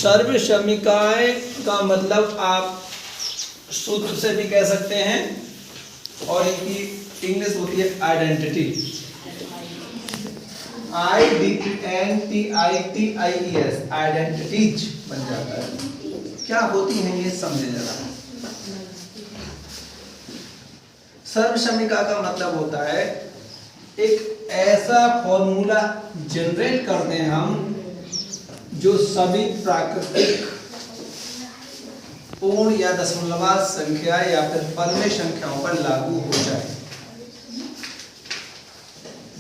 सर्वसमीकाएं का मतलब आप सूत्र से भी कह सकते हैं और इनकी इंग्लिश होती है आइडेंटिटी। IDENTITIES आइडेंटिटीज बन जाता है। क्या होती हैं ये समझे जरा। सर्वसमीका का मतलब होता है एक ऐसा फॉर्मूला जनरेट करते हैं हम जो सभी प्राकृतिक पूर्ण या दशमलव संख्या या फिर परमेय संख्याओं पर लागू हो जाए।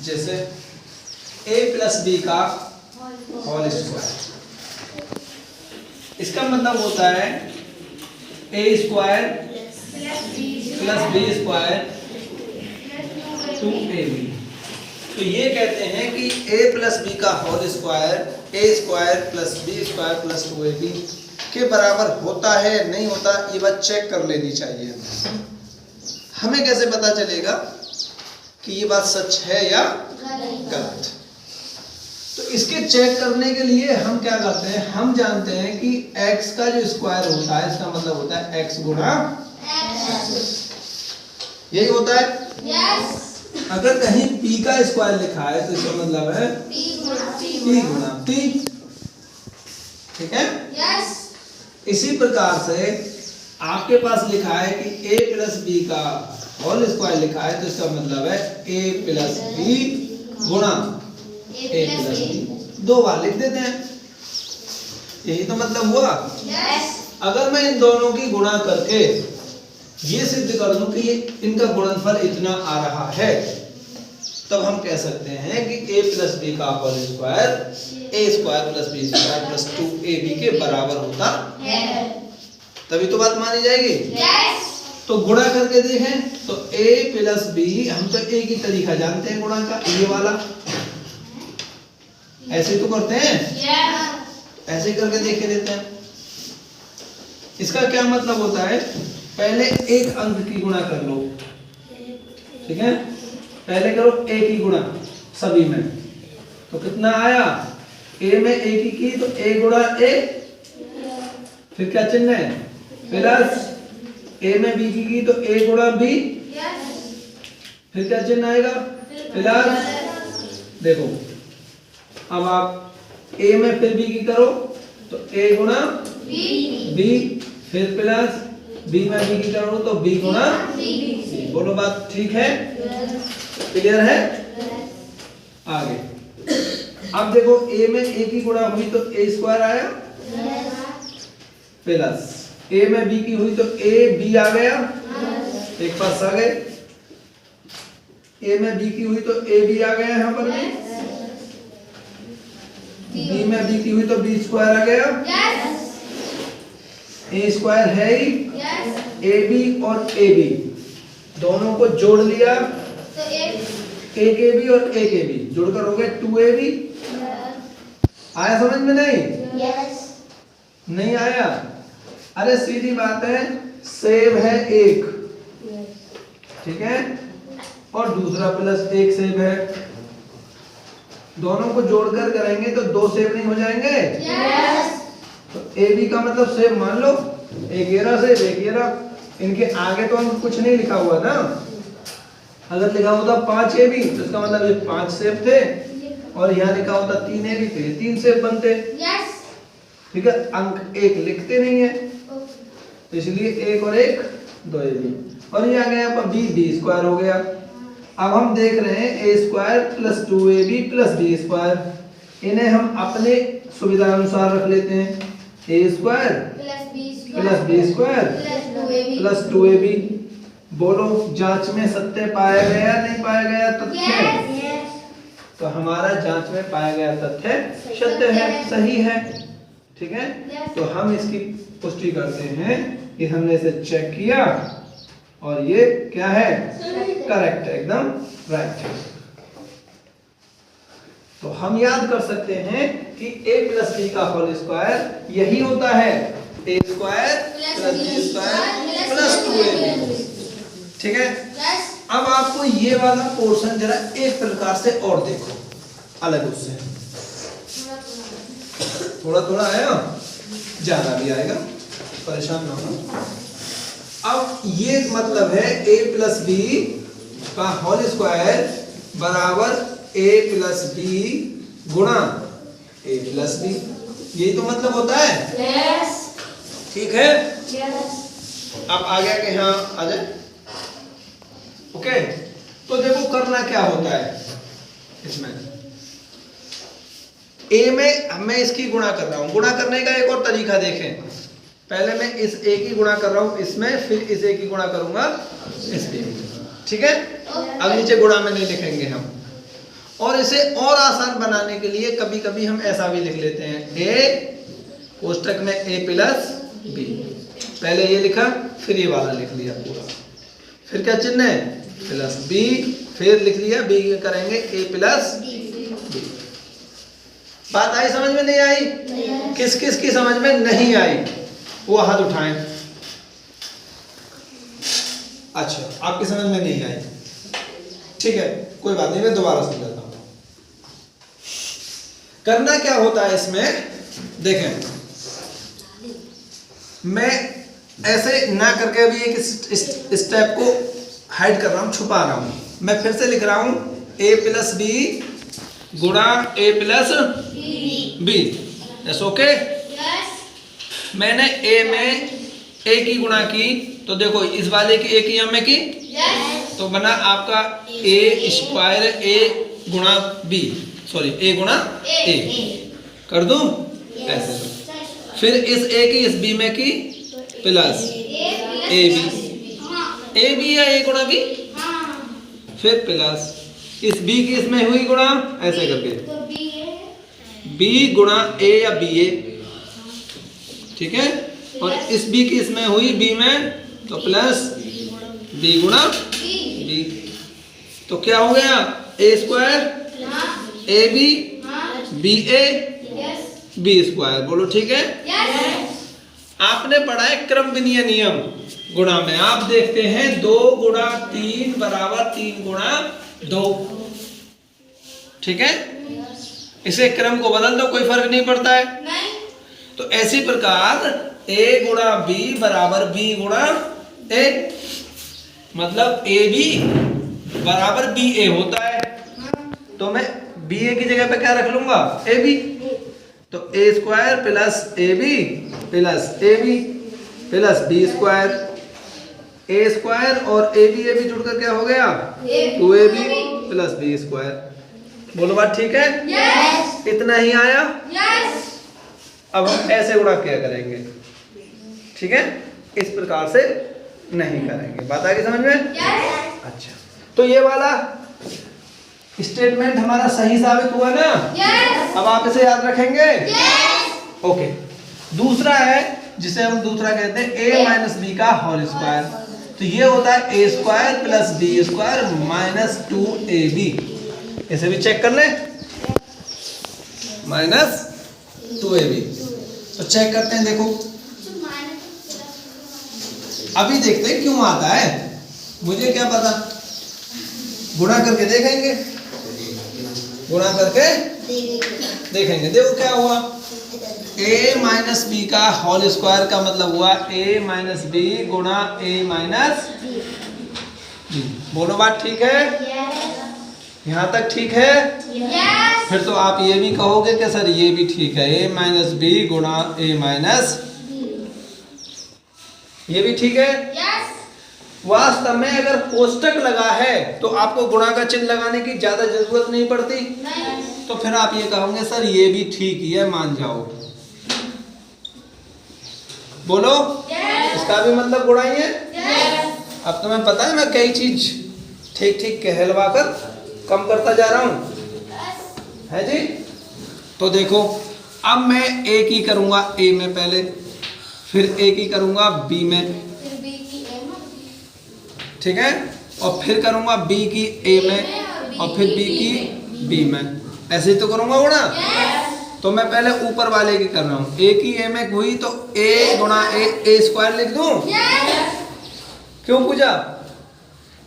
जैसे a प्लस बी का होल स्क्वायर, इसका मतलब होता है a square plus B square 2ab। तो ये कहते हैं कि a प्लस बी का whole square a square plus B square plus 2ab के बराबर होता है नहीं होता, ये बात चेक कर लेनी चाहिए। हमें कैसे पता चलेगा कि ये बात सच है या गलत? तो इसके चेक करने के लिए हम क्या करते हैं, हम जानते हैं कि x का जो स्क्वायर होता है इसका मतलब होता है x गुणा यही होता है। yes. अगर कहीं p का स्क्वायर लिखा है तो इसका मतलब है p गुणा p। ठीक है। yes. इसी प्रकार से आपके पास लिखा है कि a प्लस बी का होल स्क्वायर लिखा है तो इसका मतलब है a प्लस बी गुणा a प्लस बी। दो बार लिख देते हैं, यही तो मतलब हुआ। yes. अगर मैं इन दोनों की गुणा करके ये सिद्ध कर दूं कि ये इनका गुणनफल इतना आ रहा है, तब हम कह सकते हैं कि a प्लस बी का whole square a square plus B square plus 2ab के बराबर होता है। तभी तो बात मानी जाएगी। yes. तो गुणा करके देखें तो a प्लस बी, हम तो a की तरीका जानते हैं गुणा का, ये वाला ऐसे तो करते हैं। yes. ऐसे ही करके देख के देते हैं। इसका क्या मतलब होता है, पहले एक अंक की गुणा कर लो। ठीक है, पहले करो a की गुणा सभी में, तो कितना आया, a में a की तो a गुणा a, फिर क्या चिन्ह है प्लस, a में b की तो a गुणा b, फिर क्या चिन्ह आएगा प्लस। देखो अब आप a में फिर b की करो तो a गुणा b, फिर प्लस b में b की करो तो b गुणा b। बोलो बात ठीक है, क्लियर है। आगे अब देखो a में a की गुणा हुई तो a स्क्वायर आया प्लस a में b की हुई तो a b आ गया, एक पास आ गए। a में b की हुई तो a b आ गया, यहाँ पर b में b की हुई तो b स्क्वायर आ गया। a स्क्वायर है ही, ab और ab दोनों को जोड़ लिया तो एक ab और एक ab जोड़कर हो गए 2ab। आया समझ में? नहीं yes. नहीं आया? अरे सीधी बात है, सेब है एक, ठीक है, और दूसरा प्लस एक सेब है, दोनों को जोड़कर करेंगे तो दो सेब नहीं हो जाएंगे? yes. तो AB का मतलब सेब मान लो, एक घेरा सेब एक घेरा, इनके आगे तो हम कुछ नहीं लिखा हुआ ना। अगर लिखा होता 5AB तो इसका मतलब ये 5 सेब थे, और यहाँ लिखा होता 3AB तो ये 3 सेब बनते। yes. ठीक है, अंक एक लिखते नहीं है तो इसलिए एक और एक 2AB, और ये आ गया b स्क्वायर हो गया। अब हम देख रहे हैं a square plus 2ab plus b square, इन्हें हम अपने सुविधा अनुसार रख लेते हैं। a square plus b square plus 2ab। बोलो जांच में सत्य पाया गया नहीं पाया गया तथ्य? yes. तो हमारा जांच में पाया गया तथ्य सत्य है, सही है। ठीक है, तो हम इसकी पुष्टि करते हैं कि हमने इसे चेक किया और ये क्या है, करेक्ट है, एकदम राइट है। तो हम याद कर सकते हैं कि a प्लस b का होल स्क्वायर यही होता है, a square plus b square plus 2ab। ठीक है, अब आपको ये वाला पोर्शन जरा एक प्रकार से और देखो, अलग उससे। थोड़ा थोड़ा आया, ज्यादा भी आएगा, परेशान ना हो। अब ये मतलब है a प्लस बी का होल स्क्वायर बराबर a प्लस बी गुणा a प्लस बी, यही तो मतलब होता है। यस। ठीक है, यस। अब आ गया कि हाँ आ जाए। ओके, तो देखो करना क्या होता है इसमें, a में मैं इसकी गुणा कर रहा हूं। गुणा करने का एक और तरीका देखें, पहले मैं इस a की गुणा कर रहा हूं इसमें, फिर इस a की गुणा करूंगा इस b। ठीक है, अब नीचे गुणा में नहीं लिखेंगे हम। और इसे और आसान बनाने के लिए कभी कभी हम ऐसा भी लिख लेते हैं, a कोष्टक में a प्लस b। पहले ये लिखा, फिर ये वाला लिख लिया पूरा, फिर क्या चिन्ह है प्लस b, फिर लिख लिया b करेंगे a प्लस b। बात आई समझ में नहीं आई? किस किस की समझ में नहीं आई वो हाथ उठाएं। अच्छा, आपकी समझ में नहीं आई, ठीक है कोई बात नहीं, मैं दोबारा समझाता हूं। करना क्या होता है इसमें, देखें मैं ऐसे ना करके अभी एक स्टेप को हाइड कर रहा हूं, छुपा रहा हूं। मैं फिर से लिख रहा हूं a प्लस बी गुणा a plus B. Yes, okay. मैंने a में a की गुणा की, तो देखो इस वाले की a की में की, तो बना आपका a स्क्वायर a गुणा b, सॉरी a गुणा a कर दूं ऐसे। फिर इस a की इस b में की प्लस a b या a गुणा b, फिर प्लस इस b की इसमें हुई गुणा ऐसे करके b गुणा a या b a, ठीक है। और इस b की इसमें हुई b में, तो प्लस b गुणा b। तो क्या हो गया a square a b b a b square, बोलो ठीक है। आपने पढ़ा है क्रम विनीय नियम गुणा में, आप देखते हैं 2 गुणा 3 बराबर 3 गुणा 2, ठीक है। इसे क्रम को बदल दो, कोई फर्क नहीं पड़ता है। तो ऐसी प्रकार a गुणा b बराबर b गुणा a, मतलब a b बराबर b a होता है। तो मैं b a की जगह पे क्या रख लूंगा a b, तो a square plus a b plus a b plus b square, a square और a b जुड़कर क्या हो गया 2ab प्लस b स्क्वायर। बोलो बात ठीक है? यस। इतना ही आया? यस। अब हम ऐसे गुणा क्या करेंगे, ठीक है, इस प्रकार से नहीं करेंगे। बात आ गई समझ में? यस। अच्छा, तो ये वाला स्टेटमेंट हमारा सही साबित हुआ ना? यस। अब आप इसे याद रखेंगे? यस। ओके, दूसरा है जिसे हम दूसरा कहते हैं a माइनस बी का होल स्क्वायर। तो ये होता है a square plus B square minus 2ab। इसे भी चेक कर ले, माइनस 2ab। तो चेक करते हैं, देखो अभी देखते हैं क्यों आता है, मुझे क्या पता, गुणा करके देखेंगे, गुणा करके देखेंगे। देखो क्या हुआ, a माइनस बी का होल स्क्वायर का मतलब हुआ a माइनस बी गुणा a माइनस बी। बोलो बात ठीक है? यहाँ तक ठीक है? यस। फिर तो आप ये भी कहोगे कि सर ये भी ठीक है, a माइनस बी गुणा a माइनस, ये भी ठीक है। यस। वास्तव में अगर कोष्टक लगा है तो आपको गुणा का चिन्ह लगाने की ज्यादा जरूरत नहीं पड़ती, नहीं। तो फिर आप ये कहोगे सर ये भी ठीक ही है, मान जाओ। बोलो यस। इसका भी मतलब गुणा ही है। यस। अब तुम्हें पता है मैं कई चीज ठीक ठीक कहलवा कर कम करता जा रहा हूं, है जी। तो देखो अब मैं a की करूंगा a में पहले, फिर a की करूंगा b में, फिर b की a में, ठीक है, और फिर करूंगा b की a में, और फिर b की b में, ऐसे ही तो करूंगा गुणा। तो मैं पहले ऊपर वाले की कर रहा हूँ, a की a में हुई तो a गुणा a स्क्वायर लिख दूं। क्यों पूछा?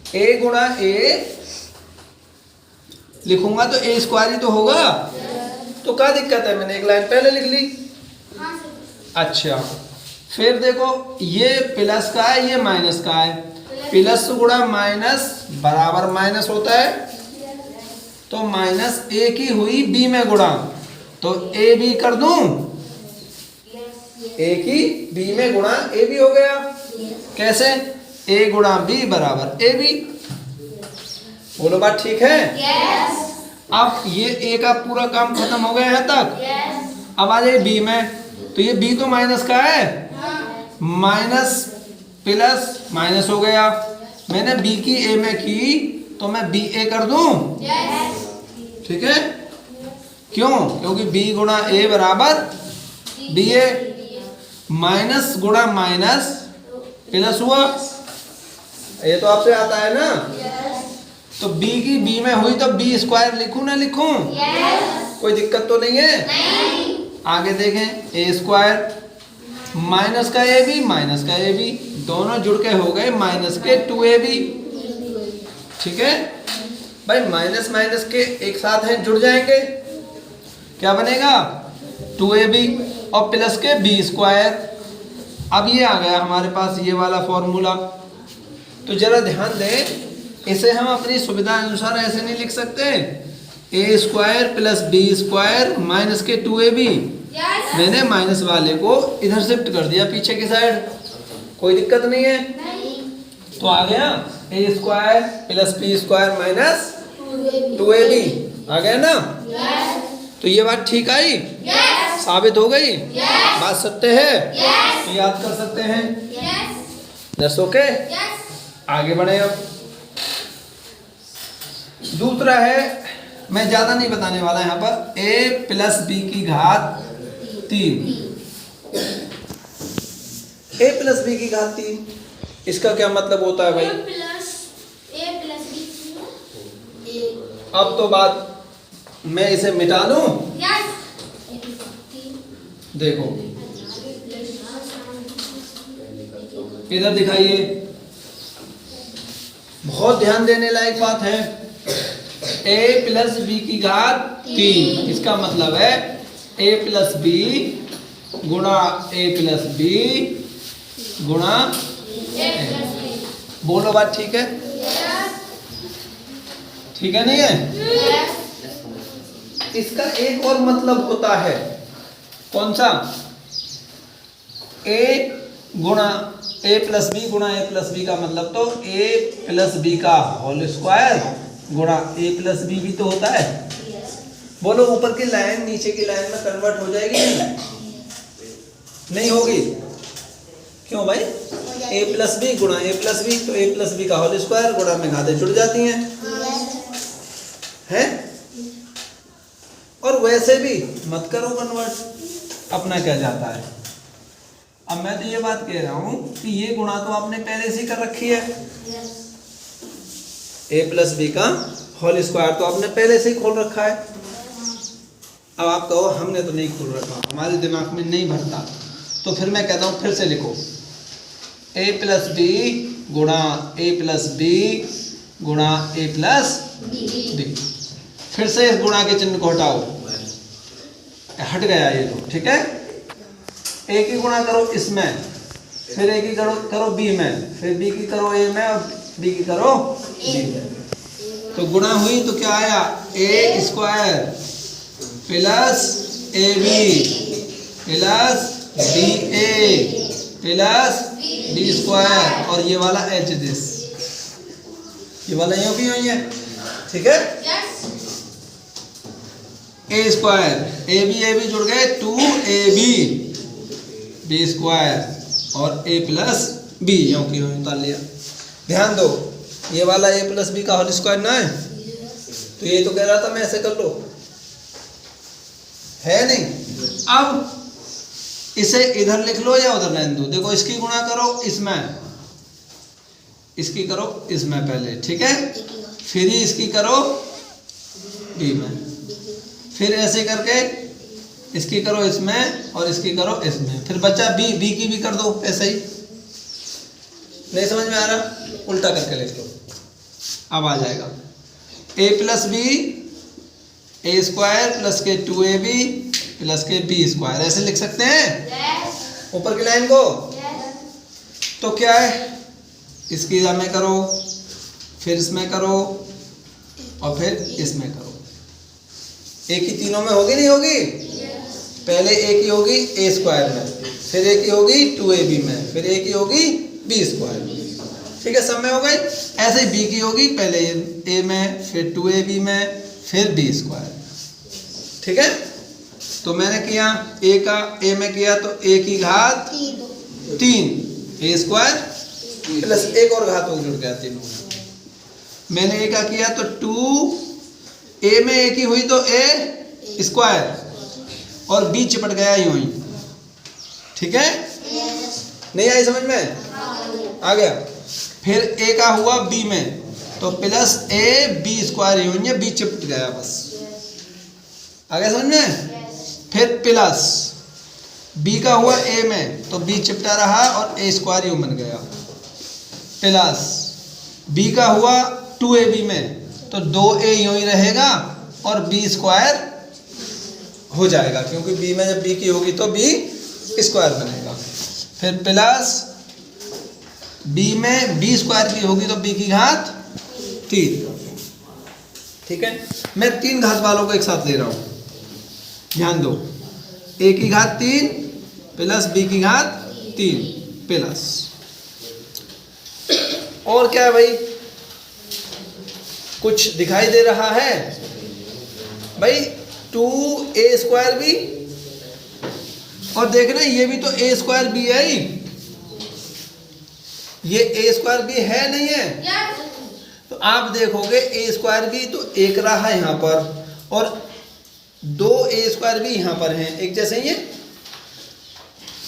a गुणा a लिखूंगा तो a स्क्वायर ही तो होगा, तो क्या दिक्कत है, मैंने एक लाइन पहले लिख ली। अच्छा, फिर देखो ये प्लस का है, ये माइनस का है। प्लस गुणा माइनस बराबर माइनस होता है, तो माइनस ए की हुई बी में गुणा, तो ए बी कर दूं, ए की बी में गुणा ए बी हो गया। कैसे? ए गुणा बी बराबर ए बी। बोलो बात ठीक है? यस अब ये ए का पूरा काम खत्म हो गया यहाँ तक। यस अब आ जाए बी में, तो ये बी तो माइनस का है, माइनस प्लस माइनस हो गया। मैंने बी की ए में की, तो मैं बी ए कर दूं, यस ठीक है? क्यों? क्योंकि बी गुणा ए बराबर बी ए, माइनस गुणा माइनस प्लस हुआ। ये तो आपसे आता है ना। तो b की b में हुई तो b स्क्वायर लिखूं ना लिखूं? कोई दिक्कत तो नहीं है? नहीं आगे देखें, ए स्क्वायर माइनस का ए बी, माइनस का ए बी, दोनों जुड़ के हो गए माइनस के 2ab। ठीक है भाई, माइनस माइनस के एक साथ हैं, जुड़ जाएंगे, क्या बनेगा? 2ab और प्लस के b स्क्वायर। अब ये आ गया हमारे पास ये वाला फॉर्मूला। तो जरा ध्यान दें, इसे हम अपनी सुविधा अनुसार ऐसे नहीं लिख सकते, a square plus B square minus के 2ab। मैंने माइनस वाले को इधर शिफ्ट कर दिया पीछे की साइड, कोई दिक्कत नहीं है। तो आ गया a square plus B square minus 2ab, आ गया ना? तो ये बात ठीक आई, साबित हो गई, बात सत्य है, तो याद कर सकते हैं। दस ओके, आगे बढ़े। अब दूसरा है, मैं ज्यादा नहीं बताने वाला यहाँ पर, a प्लस बी की घात 3। a प्लस बी की घात 3, इसका क्या मतलब होता है भाई? अब तो बात, मैं इसे मिटा दूं, देखो इधर दिखाइए, बहुत ध्यान देने लायक बात है। a प्लस बी की घात 3, इसका मतलब है a प्लस बी गुणा a प्लस बी गुणा a। बोलो बात ठीक है? ठीक है नहीं है? इसका एक और मतलब होता है, कौन सा? a गुणा a प्लस बी गुणा a प्लस बी का मतलब तो a प्लस बी का होल स्क्वायर गुणा a प्लस बी भी तो होता है। बोलो ऊपर की लाइन नीचे की लाइन में कन्वर्ट हो जाएगी? नहीं होगी? क्यों भाई? a प्लस बी गुणा a प्लस बी, तो a प्लस बी का होल स्क्वायर गुणा में घातें जुड़ जाती हैं, हैं? और वैसे भी मत करो कन्वर्ट, अपना क्या जाता है। अब मैं तो ये बात कह रहा हूं कि ये गुणा तो आपने पहले से ही कर रखी है, a प्लस बी का होल स्क्वायर तो आपने पहले से ही खोल रखा है। अब आप कहो हमने तो नहीं खोल रखा, हमारे दिमाग में नहीं भरता, तो फिर मैं कहता हूँ फिर से लिखो, a प्लस बी गुणा a प्लस बी गुणा a प्लस बी। फिर से इस गुणा के चिन्ह को हटाओ, हट गया ये तो, ठीक है? a की गुणा करो इसमें, फिर a की करो b में, फिर b की करो a में, और b की करो b में। तो गुणा हुई तो क्या आया? a square plus A B plus B A plus B square, और ये वाला एच दिस, ये वाला यूं भी हुई है, ठीक है? ए स्क्वायर ए बी जुड़ गए 2ab बी स्क्वायर और a प्लस बी यूं की यूं उतार लिया। ध्यान दो, ये वाला a प्लस बी का होल स्क्वायर ना है, तो ये तो कह रहा था मैं ऐसे कर लो, है नहीं? अब इसे इधर लिख लो या उधर रहने दो। देखो इसकी गुणा करो इसमें, इसकी करो इसमें पहले, ठीक है? फिर ही इसकी करो बी में, फिर ऐसे करके इसकी करो इसमें और इसकी करो इसमें, फिर बच्चा बी की भी कर दो ऐसे ही। नहीं समझ में आ रहा? उल्टा करके लिख लो, अब आ जाएगा a plus B A square plus के 2ab प्लस के बी स्क्वायर, ऐसे लिख सकते हैं। ऊपर की लाइन को? तो क्या है, इसकी में करो, फिर इसमें करो और फिर इसमें करो। एक ही तीनों में होगी नहीं होगी? पहले एक ही होगी ए स्क्वायर में, फिर एक ही होगी 2ab में, फिर एक ही होगी बी स्क्वायर में। ठीक है, सब में हो गई। ऐसे ही बी की होगी पहले ए में, फिर 2ab में, फिर बी स्क्वायर। ठीक है, तो मैंने किया ए का ए में किया तो ए की घात 3 ए स्क्वायर प्लस एक और घात हो जुड़ गया तीनों में। मैंने ए का किया तो 2 ए में ए की हुई तो ए स्क्वायर और बी चिपट गया यूं ही। ठीक है, नहीं आई समझ में? आ गया। फिर ए का हुआ बी में तो प्लस ए बी स्क्वायर यूं ही, बी चिपट गया बस। आ गया समझ में? फिर प्लस बी का हुआ ए में तो बी चिपटा रहा और ए स्क्वायर यूं बन गया, प्लस बी का हुआ 2ab में तो 2a यूं ही रहेगा और बी स्क्वायर हो जाएगा, क्योंकि बी में जब बी की होगी तो बी स्क्वायर बनेगा। फिर प्लस बी में बी स्क्वायर की होगी तो बी की घात 3। ठीक है, मैं 3 घात वालों को एक साथ ले रहा हूं, ध्यान दो। ए की घात 3 प्लस बी की घात 3 प्लस, और क्या है भाई, कुछ दिखाई दे रहा है भाई? 2a स्क्वायर बी, और देखना ये भी तो a स्क्वायर बी है ही, ये a स्क्वायर बी है नहीं है? तो आप देखोगे a स्क्वायर बी तो एक रहा यहां पर और 2a स्क्वायर भी यहां पर हैं, एक जैसे ही है।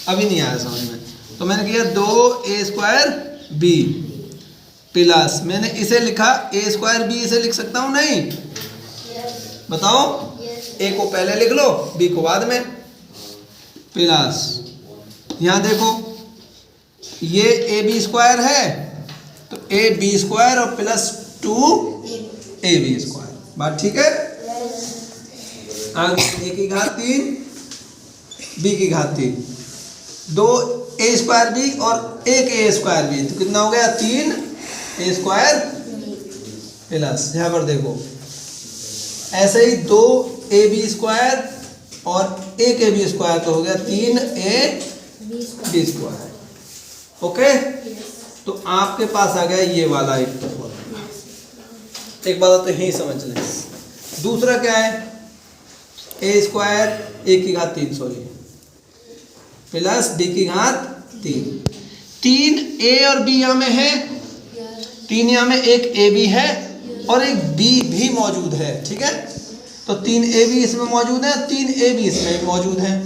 अभी नहीं आया समझ में, तो मैंने किया 2a स्क्वायर बी प्लस, मैंने इसे लिखा a स्क्वायर बी, इसे लिख सकता हूं नहीं? बताओ, a को पहले लिख लो b को बाद में, प्लस यहां देखो ये ए बी स्क्वायर है तो ए बी स्क्वायर और प्लस 2ab स्क्वायर। बात ठीक है? ए की घात 3 बी की घात 3, 2a स्क्वायर बी और एक a स्क्वायर बी, तो कितना हो गया? 3a स्क्वायर प्लस, यहां पर देखो ऐसे ही 2ab स्क्वायर और एक ab स्क्वायर तो हो गया 3ab स्क्वायर। ओके, तो आपके पास आ गया ये वाला एक फॉर्मूला। एक बात तो यही समझ लें। दूसरा क्या है? ए स्क्वायर ए की घात 3 सॉरी प्लस बी की घात 3 ए और बी यहाँ में है, 3 यहाँ में, एक ए बी है और एक बी भी मौजूद है। ठीक है, तो 3a भी इसमें मौजूद है, 3a भी इसमें मौजूद है।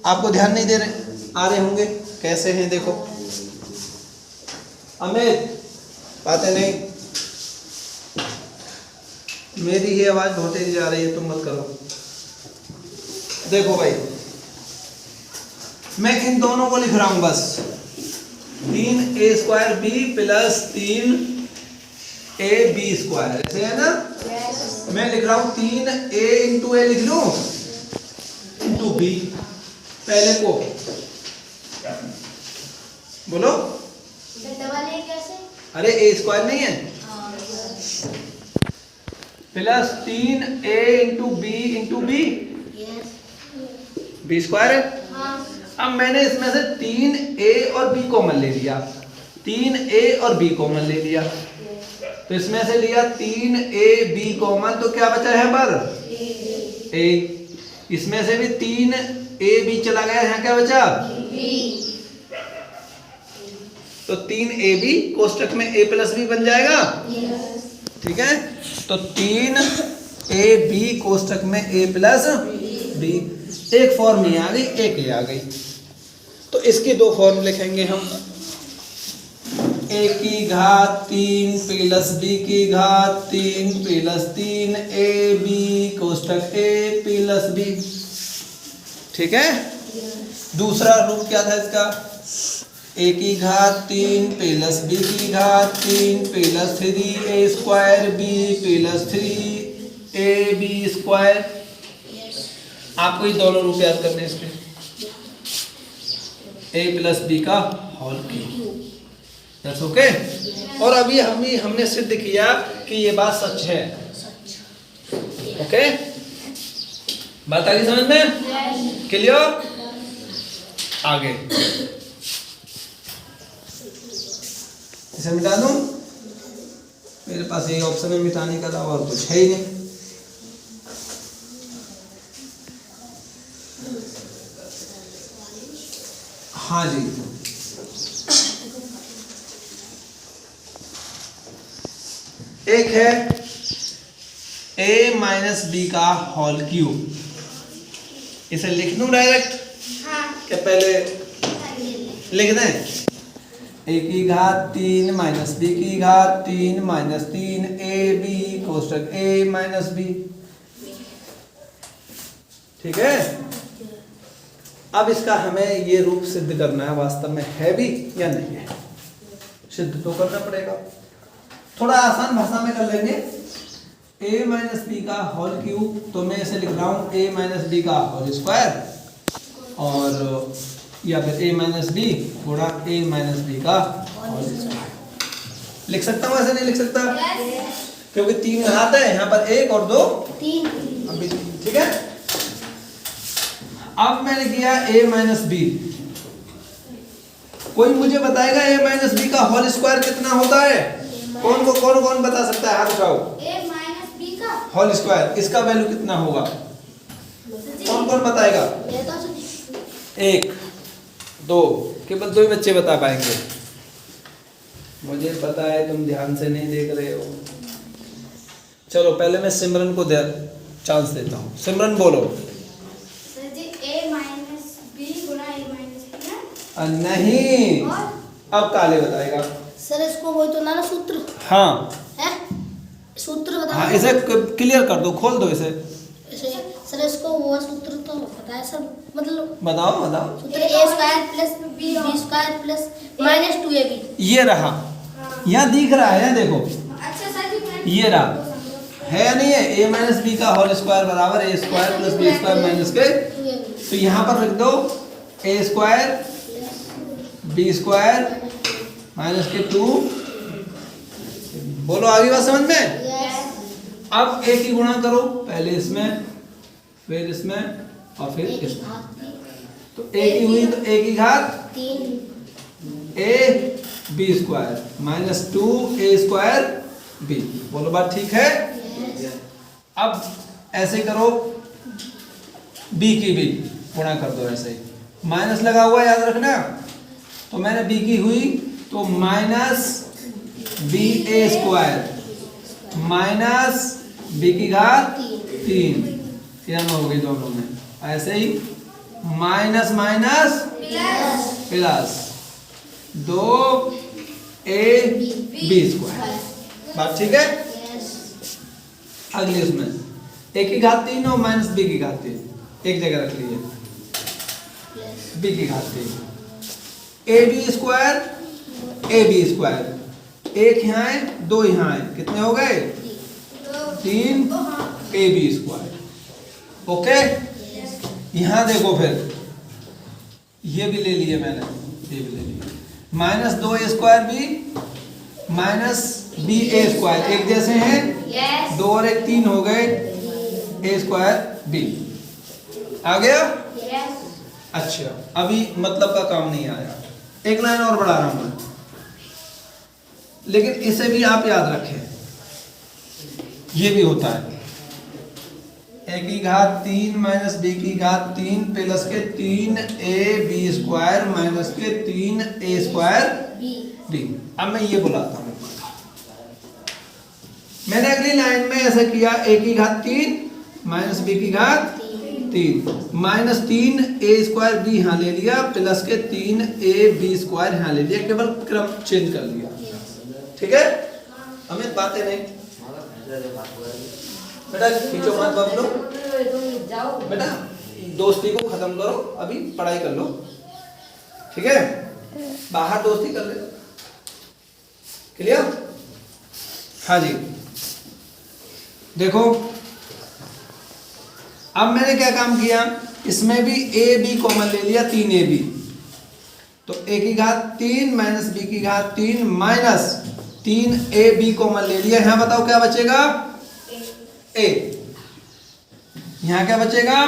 आपको ध्यान नहीं दे रहे, आ रहे होंगे कैसे हैं? देखो अमित, बातें नहीं, मेरी ही आवाज बहुत तेज जा रही है, तुम मत करो। देखो भाई, मैं इन दोनों को लिख रहा हूं बस, 3a square B plus 3ab square, ऐसे है ना? मैं लिख रहा हूं 3a इंटू ए, लिख लूं इंटू बी, पहले को बोलो। कैसे? अरे ए स्क्वायर नहीं है, plus 3a into B B square है। अब मैंने इसमें से 3a और b कॉमन ले लिया, 3a और b कॉमन ले लिया, तो इसमें से लिया 3ab कॉमन, तो क्या बचा है पर? a। इसमें से भी 3ab चला गया, यहाँ क्या बचा? तो 3ab कोष्टक में a प्लस b बन जाएगा। ठीक है, तो 3ab कोष्टक में a प्लस b, एक फॉर्म ये आ गई, एक ये आ गई। तो इसकी 2 फॉर्म लिखेंगे हम, a की घात 3 प्लस b की घात 3 plus 3ab कोष्टक a plus b। ठीक है, दूसरा रूप क्या था इसका? a की घात 3 प्लस b की घात 3 plus 3a square b plus 3ab square. आपको ये दोनों रूप याद करने हैं इसके। ए प्लस बी का होल क्यूब। That's okay. और अभी हमने सिद्ध किया कि ये बात सच है। ओके, बात आ गई समझ में? क्लियर? आगे इसे मिटा दूं, मेरे पास यही ऑप्शन है मिटाने का अलावा और कुछ है ही नहीं। हाँ जी, एक है a माइनस बी का होल क्यूब। इसे लिख दूं डायरेक्ट क्या पहले लिख दें? a की घात 3 माइनस बी की घात 3 माइनस 3 ए बी कोष्टक a माइनस बी। ठीक है, अब इसका हमें ये रूप सिद्ध करना है, वास्तव में है भी या नहीं है। सिद्ध तो करना पड़ेगा, थोड़ा आसान भाषा में कर लेंगे। a माइनस बी का होल क्यूब, तो मैं इसे लिख रहा हूं a माइनस बी का होल स्क्वायर, और या फिर a माइनस बी गुणा a माइनस बी का होल स्क्वायर। लिख सकता हूं, ऐसे नहीं लिख सकता? क्योंकि 3 घात है यहाँ पर, 1 और 2 3। ठीक है, अब मैंने किया a माइनस बी। कोई मुझे बताएगा a माइनस बी का होल स्क्वायर कितना होता है? कौन बता सकता है? हाथ उठाओ। a माइनस b का होल स्क्वायर, इसका वैल्यू कितना होगा? कौन बताएगा? 1 2, केवल 2 ही बच्चे बता पाएंगे। मुझे पता है तुम ध्यान से नहीं देख रहे हो। चलो पहले मैं सिमरन को चांस देता हूँ। सिमरन बोलो। नहीं, अब काले बताएगा। सर इसको वही तो ना सूत्र हाँ है, सूत्र बता। हाँ, इसे क्लियर कर दो, खोल दो इसे। सर इसको वो सूत्र तो पता है सर, मतलब बताओ सूत्र a square plus b square plus minus 2ab। ये रहा, यहाँ दिख रहा है, देखो। अच्छा सर, ये रहा है या नहीं है? a माइनस बी का होल स्क्वायर बराबर a square plus b square minus के, तो यहाँ पर लिख दो a square B square minus के 2। बोलो आगे बात समझ में? अब एक ही गुणा करो, पहले इसमें फिर इसमें और फिर इसमें। तो एक ही हुई, तो एक ही घात 3 a B square minus 2 a square b। बोलो बात ठीक है? अब ऐसे करो, b की भी गुणा कर दो, ऐसे ही माइनस लगा हुआ याद रखना। तो मैंने b की हुई तो minus B A square minus b की घात 3 क्या हो गई दोनों में, ऐसे ही minus minus plus 2 a B square. बात ठीक है? अगले उसमें a की घात 3 और माइनस b की घात 3 एक जगह रख लीजिए, b की घात 3 a B square a B square, 1 यहाँ है 2 यहाँ है, कितने हो गए? 3 a बी स्क्वायर। ओके, यहाँ देखो फिर ये भी ले लिए मैंने, ये भी ले लिए, minus 2 a square B minus B A square एक जैसे हैं, 2 और 1 3 हो गए, a स्क्वायर बी आ गया। अच्छा, अभी मतलब का काम नहीं आया, एक लाइन और बढ़ा रहा हूं मैं, लेकिन इसे भी आप याद रखें, ये भी होता है a की घात 3 माइनस b की घात 3 प्लस के 3 a बी स्क्वायर माइनस के 3 a स्क्वायर b। अब मैं ये बुलाता हूँ, मैंने अगली लाइन में ऐसा किया, a की घात 3 माइनस b की घात 3 माइनस 3 a स्क्वायर b यहाँ ले लिया प्लस के 3 a b स्क्वायर यहाँ ले लिया, केवल क्रम चेंज कर लिया। ठीक है, हमें बातें नहीं बेटा, खींचो मत बबलू, बेटा दोस्ती को खत्म करो, अभी पढ़ाई कर लो। ठीक है, बाहर दोस्ती कर ले। क्लियर? हाँ जी, देखो अब मैंने क्या काम किया, इसमें भी ए बी कॉमन ले लिया, 3 ए बी तो a की घात 3 माइनस b की घात 3 माइनस 3ab कॉमन ले लिया। यहाँ बताओ क्या बचेगा? a। यहाँ क्या बचेगा?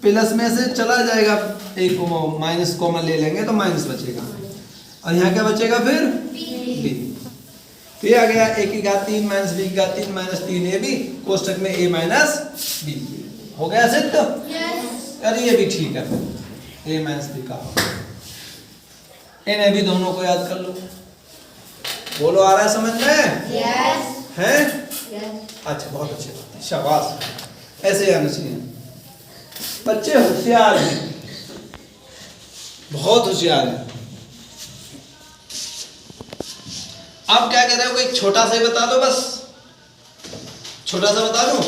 प्लस में से चला जाएगा, एक माइनस कॉमन ले लेंगे तो माइनस बचेगा। और यहाँ क्या बचेगा फिर? b। तो ये आ गया a की घात 3 माइनस b की घात 3 माइनस 3ab कोष्टक में a माइनस b। हो गया सिद्ध? अरे ये भी ठीक है, a माइनस b का। इन्हें भी दोनों को याद कर लो। बोलो, आ रहा है समझ में? है? अच्छा, बहुत अच्छी बात है, शाबाश। ऐसे आना चाहिए। बच्चे होशियार हैं, बहुत होशियार हैं। अब क्या कह रहे हो? कोई छोटा सा ही बता दो, बस छोटा सा बता दो।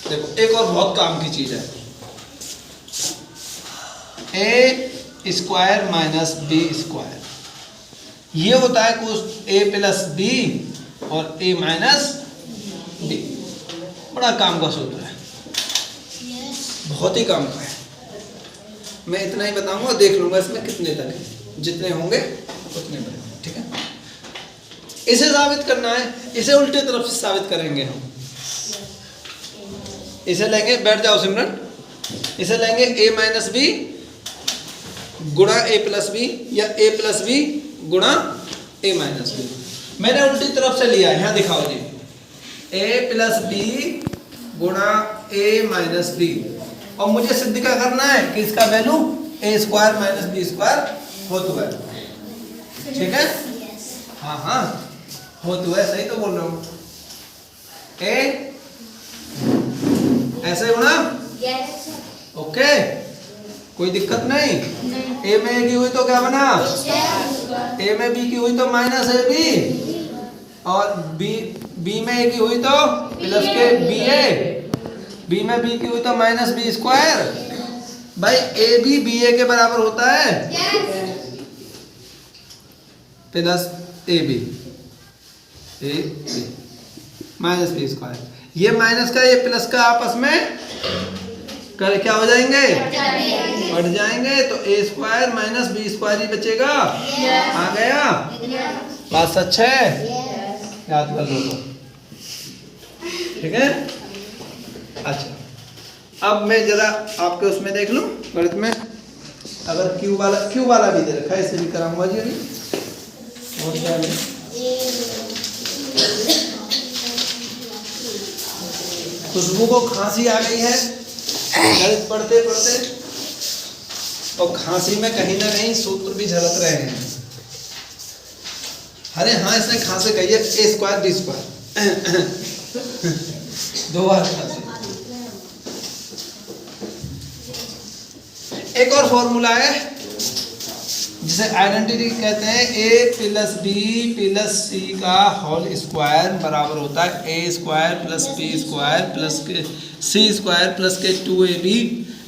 देखो, एक और बहुत काम की चीज है, a square minus B square. ये होता है कुछ ए प्लस बी और ए माइनस बी। बड़ा काम का सूत्र है, बहुत ही काम का है। मैं इतना ही बताऊंगा, देख लूंगा इसमें कितने तक है, जितने होंगे उतने बड़े। ठीक है, इसे साबित करना है, इसे उल्टे तरफ से साबित करेंगे हम। इसे लेंगे, बैठ जाओ सिमरन, इसे लेंगे a माइनस बी गुणा a प्लस बी या a प्लस बी गुणा a माइनस बी। मैंने उल्टी तरफ से लिया, यहाँ दिखाओ जी, a प्लस बी गुणा a माइनस बी। और मुझे सिद्ध क्या करना है कि इसका value a square minus B square हो तो है। ठीक है, हाँ हाँ हो तो है, सही तो बोल रहा हूँ। a ऐसे गुणा, ओके, कोई दिक्कत नहीं। ए में ए की हुई तो क्या बना? ए में बी की हुई तो माइनस ए बी, और बी में ए की हुई तो प्लस के बी ए, बी में बी की हुई तो माइनस बी स्क्वायर। भाई ए बी ए के बराबर होता है, plus A B minus B square. ये माइनस का ये प्लस का आपस में कर क्या हो जाएंगे? बढ़ जाएंगे। तो ए स्क्वायर माइनस बी स्क्वायर ही बचेगा। आ गया? बात सच है? याद कर लो तो। ठीक है, अच्छा अब मैं जरा आपके उसमें देख लूं गणित में, अगर क्यू वाला भी दे रखा है, इसे भी कराऊंगा जी अभी। और क्या है? खुशबू को खांसी आ गई है गणित पढ़ते पढ़ते, और खांसी में कहीं ना कहीं सूत्र भी झलक रहे हैं। अरे हाँ, इसने खांसी कही है, ए स्क्वायर बी स्क्वायर, दो बार खांसी। एक और फॉर्मूला है जिसे आइडेंटिटी कहते हैं, a plus b plus c का होल स्क्वायर बराबर होता है a square plus B square plus के सी स्क्वायर प्लस के 2ab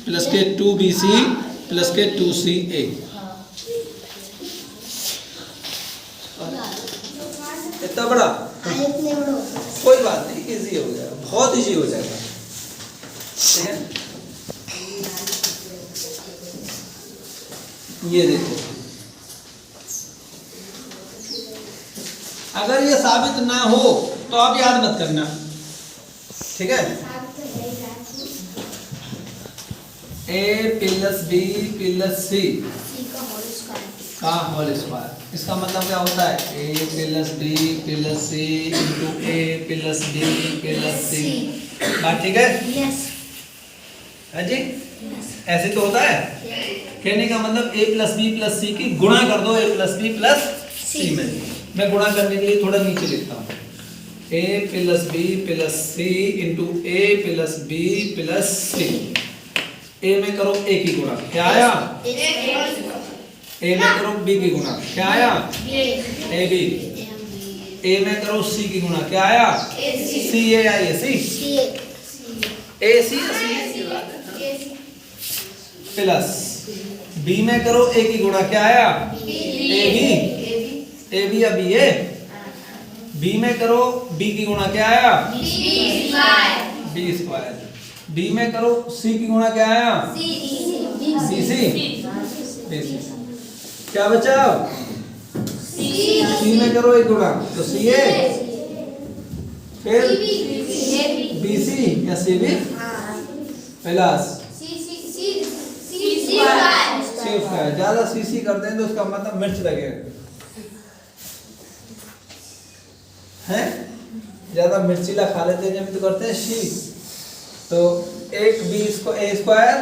प्लस के 2bc प्लस के 2ca। इतना बड़ा? कोई बात नहीं, इजी हो जाएगा, बहुत इजी हो जाएगा। ठीक है, ये देखो, अगर ये साबित ना हो तो आप याद मत करना। ठीक है, ए प्लस बी प्लस सी का होल स्क्वायर, इसका मतलब क्या होता है? ए प्लस बी प्लस सी इंटू ए प्लस बी प्लस सी। बात ठीक है? है जी? ऐसे तो होता है। कहने का मतलब ए प्लस बी प्लस सी की गुणा कर दो ए प्लस बी प्लस सी में। मैं गुणा करने के लिए थोड़ा नीचे लिखता हूँ, ए प्लस बी प्लस सी इंटू ए प्लस बी प्लस सी। ए में करो ए की गुणा, क्या आया? ए में करो बी की गुणा, क्या आया? A B. ए में करो सी की गुणा, क्या आया? सी ए आई ए सी। ए सी प्लस बी में करो ए की गुणा, क्या आया? A B. ए बी या बी ए। बी में करो बी की गुणा, क्या आया? B square. बी में करो सी की गुणा, क्या आया? B C. क्या बचा? सी में करो एक गुणा तो सी ए, फिर बी सी या सी बी प्लस सी स्क्वायर। ज्यादा सी सी करते हैं तो उसका मतलब मिर्च लगेगा है, ज्यादा मिर्चीला खा लेते हैं जब तो करते हैं सी। तो एक बी इसको ए स्क्वायर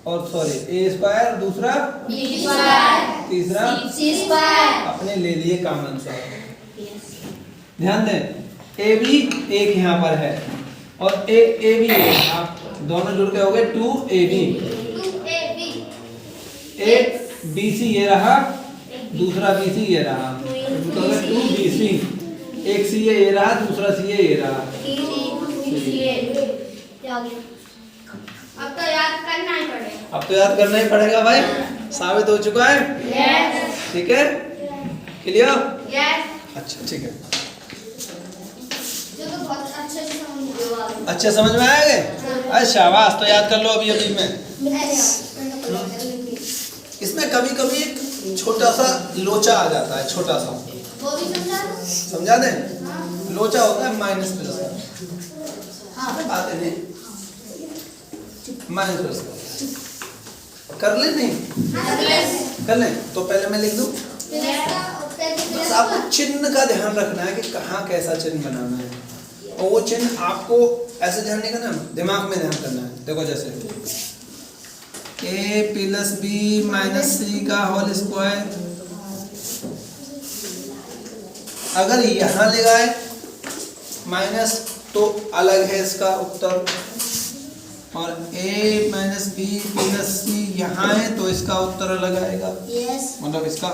और सॉरी ए स्क्वायर, दूसरा तीसरा अपने ले लिए कॉमन सा। ध्यान दें ए बी एक यहाँ पर है और एक ए बी है, आप दोनों जुड़ के हो गए 2ab। एक बी सी ये रहा, दूसरा बी सी ये रहा, तो 2bc। एक सी ये रहा, दूसरा सी ये रहा। अब तो याद करना ही पड़ेगा। अब तो याद करना ही पड़ेगा भाई, साबित हो चुका है। ठीक है, क्लियर? अच्छा ठीक है, जो तो बहुत अच्छे से समझ अच्छे समझ में आएंगे। अरे शाबाश, तो याद कर लो अभी अभी में। इसमें कभी कभी एक छोटा सा लोचा आ जाता है, छोटा सा, वो भी समझा दें? लोचा होता है माइनस प्लस का, बात नहीं माइनस प्लस का कर ले, नहीं कर लें तो पहले मैं लिख दूं। बस आपको चिन्ह का ध्यान रखना है कि कहाँ कैसा चिन्ह बनाना है, और वो चिन्ह आपको ऐसे ध्यान नहीं करना, दिमाग में ध्यान करना है। देखो जैसे a प्लस बी माइनस सी का होल स्क्वायर, अगर यहाँ लगाए माइनस तो अलग है इसका उत्तर, और a माइनस बी प्लस सी यहाँ है तो इसका उत्तर अलग आएगा, मतलब इसका।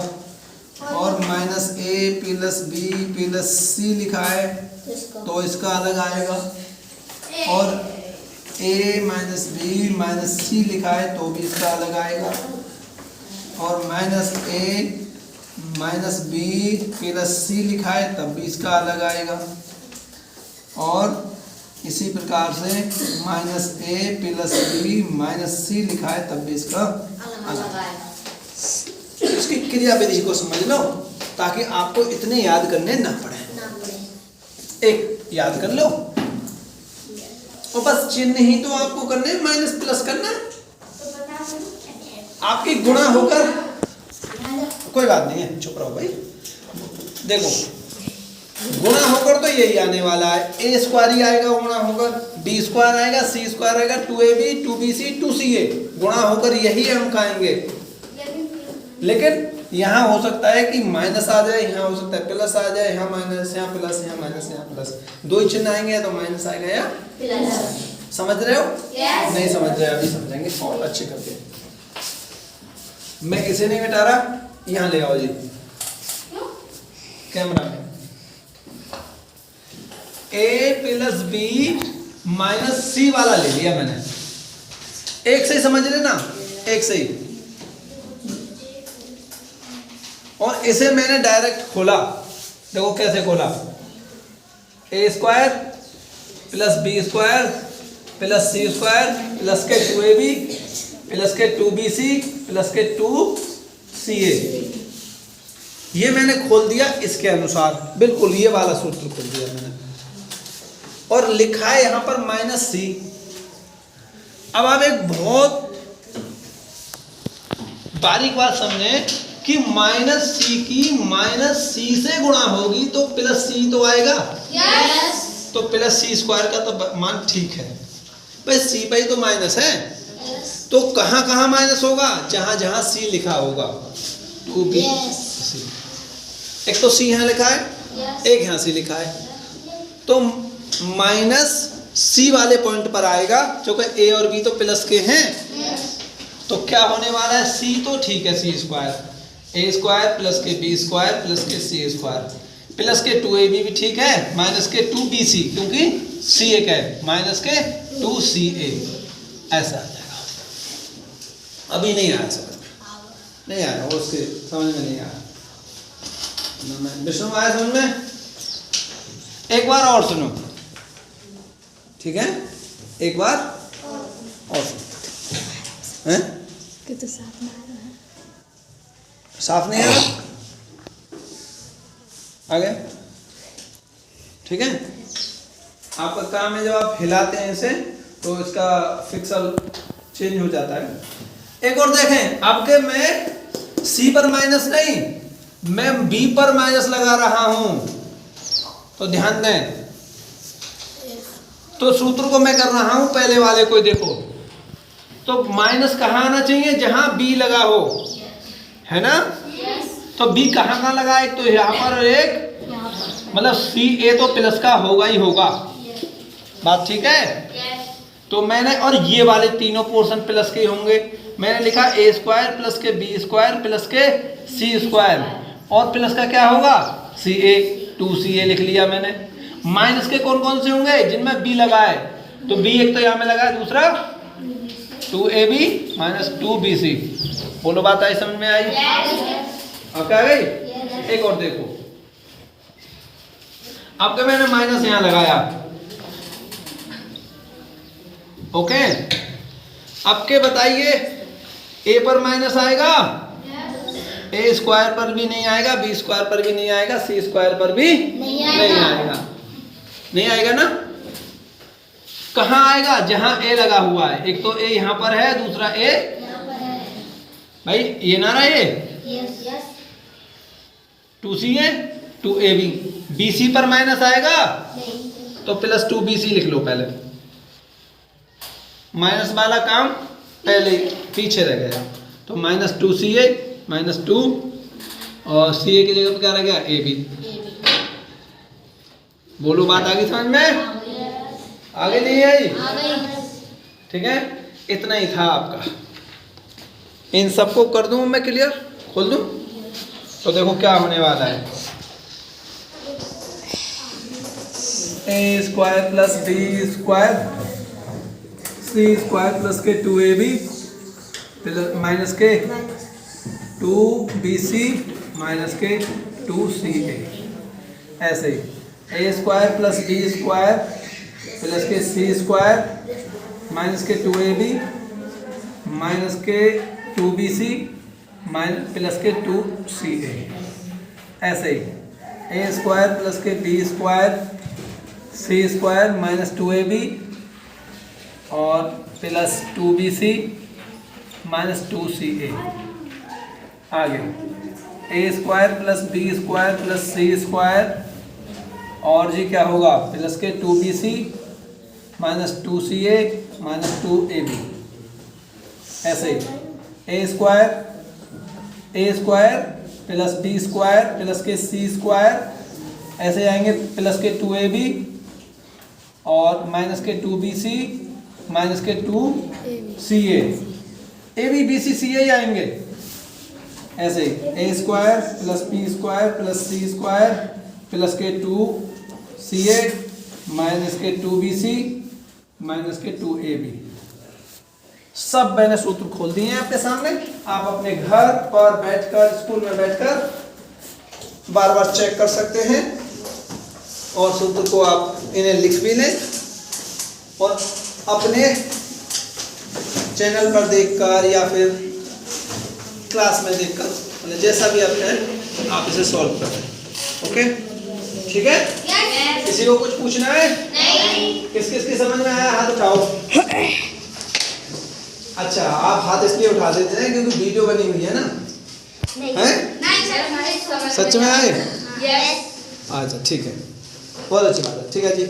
और minus a plus b plus c लिखा है तो इसका अलग आएगा, और a minus b minus c लिखा है तो भी इसका अलग आएगा, और minus a minus b plus c लिखा है तब भी इसका अलग आएगा, और इसी प्रकार से minus a plus b minus c लिखा है तब भी इसका अलग आएगा। इसकी क्रिया विधि को समझ लो ताकि आपको इतने याद करने ना पड़े। एक याद कर लो और बस चिन्ह ही तो आपको करने, माइनस प्लस करना है, आपकी गुणा होकर कोई बात नहीं है, चुप रहो भाई। देखो गुणा होकर तो यही आने वाला है, ए स्क्वायर ही आएगा गुणा होकर, बी स्क्वायर आएगा, सी स्क्वायर आएगा, 2ab 2bc 2ca, गुणा होकर यही अंक आएंगे। लेकिन यहाँ हो सकता है कि माइनस आ जाए, यहाँ हो सकता है प्लस आ जाए, यहाँ माइनस, यहाँ प्लस, यहाँ माइनस, यहाँ प्लस, दो ही चिन्ह आएंगे, तो माइनस आएगा या प्लस। समझ रहे हो? नहीं समझ रहे, अभी समझेंगे और अच्छे करके। मैं इसे नहीं मिटा रहा, यहाँ ले आओ जी कैमरा में। a प्लस बी माइनस सी वाला ले लिया मैंने, एक से ही समझ लेना, एक से ही। और इसे मैंने डायरेक्ट खोला, देखो कैसे खोला, a square plus B square plus C square plus के 2ab प्लस के 2bc प्लस के 2ca, ये मैंने खोल दिया इसके अनुसार, बिल्कुल ये वाला सूत्र खोल दिया मैंने, और लिखा है यहां पर माइनस सी। अब आप एक बहुत बारीक बात समझें कि माइनस सी की माइनस सी से गुणा होगी तो प्लस सी तो आएगा, तो प्लस सी स्क्वायर का तो मान ठीक है भाई, सी पे तो माइनस है, तो कहां कहां माइनस होगा, जहां जहां सी लिखा होगा, 2b सी, एक तो सी यहाँ लिखा है, एक यहाँ सी लिखा है, तो माइनस सी वाले पॉइंट पर आएगा, जो कि ए और बी तो प्लस के हैं, तो क्या होने वाला है, सी तो ठीक है, सी स्क्वायर, ए स्क्वायर प्लस के बी स्क्वायर प्लस के सी स्क्वायर प्लस के 2ab भी ठीक है, माइनस के 2bc क्योंकि सी एक है, माइनस के 2ca, ऐसा आ जाएगा। अभी नहीं आया समझ में, नहीं आया, वो उसके समझ में नहीं आया, विष्णु आया समझ में? एक बार और सुनो, ठीक है, एक बार और सुनो, हैं? तो साथ में आ रहा है। साफ नहीं है आगे, ठीक है। आपका काम है जब आप हिलाते हैं इसे तो इसका फिक्सल चेंज हो जाता है। एक और देखें, आपके मैं सी पर माइनस नहीं, मैं बी पर माइनस लगा रहा हूं, तो ध्यान दें। तो सूत्र को मैं कर रहा हूं पहले वाले को देखो, तो माइनस कहाँ आना चाहिए, जहां बी लगा हो, है ना। तो बी कहाँ कहाँ लगा, एक तो यहाँ पर, एक मतलब सी ए तो प्लस का होगा ही होगा, बात ठीक है। तो मैंने, और ये वाले तीनों पोर्शन प्लस के होंगे, मैंने लिखा ए स्क्वायर प्लस के बी स्क्वायर प्लस के सी स्क्वायर, और प्लस का क्या होगा सी ए, 2CA लिख लिया मैंने। माइनस के कौन कौन से होंगे, जिनमें बी लगा है, तो बी एक तो यहाँ में लगा है, दूसरा 2AB माइनस 2BC। बोलो बात आई, समझ में आई? अब क्या गई? एक और देखो, आपके मैंने माइनस यहाँ लगाया, ओके। आपके बताइए ए पर माइनस आएगा, ए स्क्वायर पर भी नहीं आएगा, बी स्क्वायर पर भी नहीं आएगा, सी स्क्वायर पर भी नहीं आएगा, नहीं आएगा ना। कहाँ आएगा, जहां ए लगा हुआ है, एक तो ए यहां पर है, दूसरा ए भाई ये ना रहा, ये 2CA 2AB, BC पर माइनस आएगा तो प्लस 2BC लिख लो पहले, माइनस वाला काम पहले पीछे रह गया, तो माइनस 2CA माइनस 2 और CA की जगह पे क्या रह गया, AB। बोलो बात आगे समझ में, आगे नहीं आई? ठीक है, इतना ही था आपका। इन सबको कर दूं मैं क्लियर, खोल दूं, तो देखो क्या होने वाला है। A square plus B square c square plus के 2AB माइनस के 2BC माइनस के 2CA, ऐसे ही a square plus B square plus के सी स्क्वायर माइनस के 2AB माइनस के 2BC माइनस प्लस के 2CA, ऐसे ही ए स्क्वायर प्लस के b square c square minus 2AB और प्लस 2BC माइनस 2CA। आगे a square plus B square plus C square, और जी क्या होगा, प्लस के 2BC minus 2CA minus 2AB, ऐसे ही a square plus B square plus के सी स्क्वायर, ऐसे आएंगे प्लस के 2AB और माइनस के 2BC माइनस के 2CA, ABBCCA आएंगे, ऐसे ही a square plus B square plus C square plus के 2CA माइनस के 2BC माइनस के 2AB। सब मैंने सूत्र खोल दिए हैं आपके सामने, आप अपने घर पर बैठकर, स्कूल में बैठकर बार बार चेक कर सकते हैं, और सूत्र को आप इन्हें लिख भी लें, और अपने चैनल पर देखकर या फिर क्लास में देखकर, मतलब जैसा भी आप करें आप इसे सॉल्व करें, ओके, ठीक है। किसी को कुछ पूछना है? नहीं। किस किस की समझ में आया, हाथ उठाओ। अच्छा, आप हाथ इसलिए उठा देते हैं क्योंकि वीडियो बनी हुई है ना, हैं? सच में आए? अच्छा ठीक है, बहुत अच्छी बात है, ठीक है जी।